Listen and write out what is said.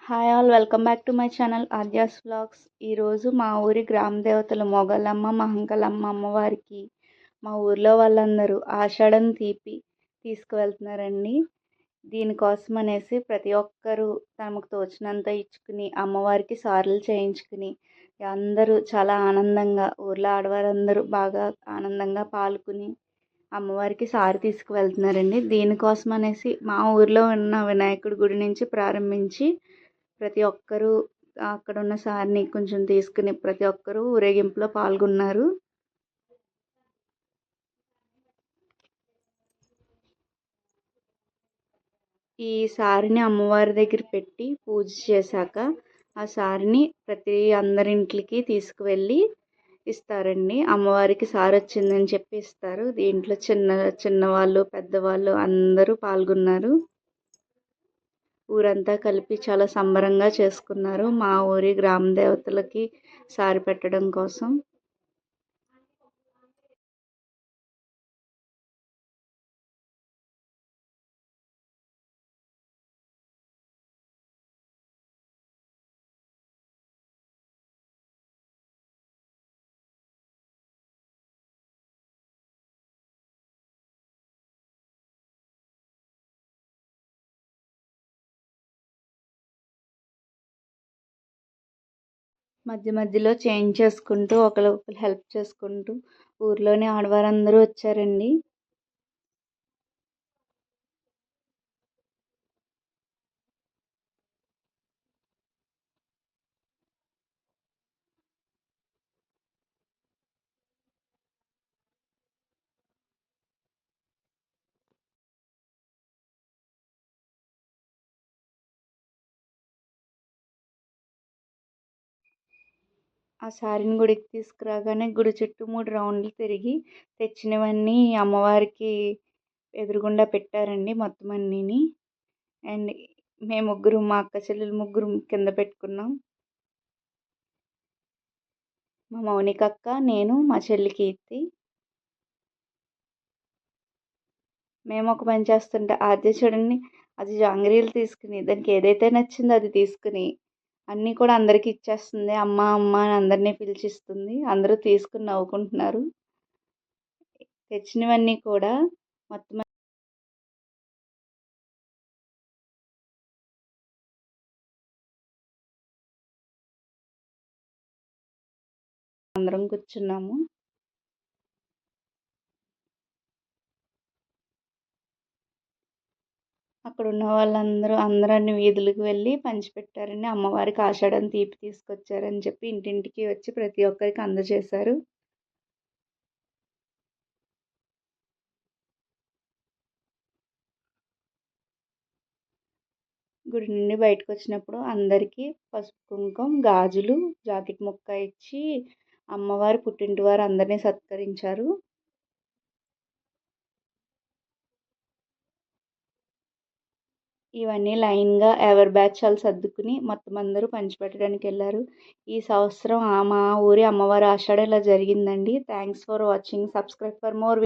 Hi all, welcome back to my channel Aadya's vlogs. ఈరోజు మా ఊరి గ్రామ దేవతలు మొగలమ్మ మహంకాళమ్మ అమ్మవారికి మా ఊర్లో వాళ్ళందరూ ఆషాఢం తీపి తీసుకువెళ్తున్నారండి. దీనికోసం అనేసి ప్రతి ఒక్కరూ తమకు తోచినంత ఇచ్చుకుని అమ్మవారికి సారెలు చేయించుకుని అందరూ చాలా ఆనందంగా, ఊర్లో ఆడవారందరూ బాగా ఆనందంగా పాల్గొని అమ్మవారికి సారి తీసుకువెళ్తున్నారండి. దీనికోసం అనేసి మా ఊర్లో ఉన్న వినాయకుడి గుడి నుంచి ప్రారంభించి ప్రతి ఒక్కరూ అక్కడున్న సారిని కొంచెం తీసుకుని ప్రతి ఒక్కరూ ఊరేగింపులో పాల్గొన్నారు. ఈ సారిని అమ్మవారి దగ్గర పెట్టి పూజ చేశాక ఆ సారిని అందరింట్లోకి తీసుకువెళ్ళి ఇస్తారండి. అమ్మవారికి సారి వచ్చిందని చెప్పి ఇస్తారు. దీంట్లో చిన్నవాళ్ళు పెద్దవాళ్ళు అందరూ పాల్గొన్నారు. ఊరంతా కలిపి చాలా సంబరంగా చేసుకున్నారు మా ఊరి గ్రామ దేవతలకి సారి పెట్టడం కోసం. మధ్య మధ్యలో చేంజ్ చేసుకుంటూ ఒకరికి హెల్ప్ చేసుకుంటూ ఊర్లోని ఆడవారందరూ వచ్చారండి. ఆ సారిని గుడికి తీసుకురాగానే గుడి చుట్టూ 3 రౌండ్లు తిరిగి తెచ్చినవన్నీ అమ్మవారికి ఎదురుగుండా పెట్టారండి మొత్తం అన్నీని. అండ్ మేము ముగ్గురు, మా అక్క చెల్లెలు ముగ్గురు కింద పెట్టుకున్నాం. మా మౌనిక అక్క, నేను, మా చెల్లి కీర్తి. మేము ఒక పని చేస్తుంటే ఆద్య చూడండి, అది జాంగ్రీలు తీసుకుని దానికి ఏదైతే నచ్చిందో అది తీసుకుని అన్నీ కూడా అందరికీ ఇచ్చేస్తుంది. అమ్మ అమ్మ అని అందరినీ పిలిచిస్తుంది. అందరూ తీసుకుని నవ్వుకుంటున్నారు. తెచ్చినవన్నీ కూడా మొత్తం అందరం కూర్చున్నాము. అక్కడ ఉన్న వాళ్ళందరూ అన్ని వీధులకు వెళ్ళి పంచిపెట్టారండి. అమ్మవారికి ఆషాఢం తీపి తీసుకొచ్చారని చెప్పి ఇంటింటికి వచ్చి ప్రతి ఒక్కరికి అందజేశారు. గుడి నుండి బయటకు వచ్చినప్పుడు అందరికీ పసుపు కుంకుమ, గాజులు, జాకెట్ ముక్క ఇచ్చి అమ్మవారి పుట్టింటి వారు అందరినీ సత్కరించారు. ఇవన్నీ లైన్గా ఎవరి బ్యాచ్ వాళ్ళు సర్దుకుని మొత్తం అందరూ పంచిపెట్టడానికి వెళ్ళారు. ఈ సంవత్సరం మా ఊరి అమ్మవారి ఆషాఢం ఇలా జరిగిందండి. Thanks for watching. Subscribe for more.